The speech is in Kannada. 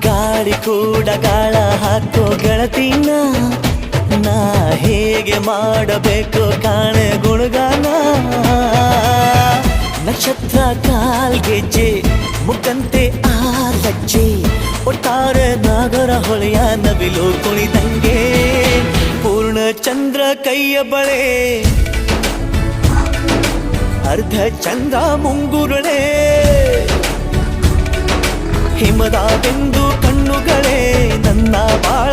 ಗಾಳಿ ಕೂಡ ಗಾಳ ಹಾಕೋ ಗೆಳತಿನ ನಾ ಹೇಗೆ ಮಾಡಬೇಕು ಕಾಣೆ ಗುಣಗಾನ ನಕ್ಷತ್ರ ಕಾಲ್ಗೆಜ್ಜೆ ಮುಖಂತೆ ಆ ಲಜ್ಜೆ ಒಟ್ಟಾರೆ ನಾಗರ ಹೊಳೆಯ ನವಿಲು ಕುಣಿದಂಗೆ ಪೂರ್ಣ ಚಂದ್ರ ಕೈಯ ಬಳೆ ಅರ್ಧ ಚಂದ್ರ ಮುಂಗುರುಳೆ ಹಿಮದ ಬೆಂದು ಕಣ್ಣುಗಳೇ ನನ್ನ ಬಾಳ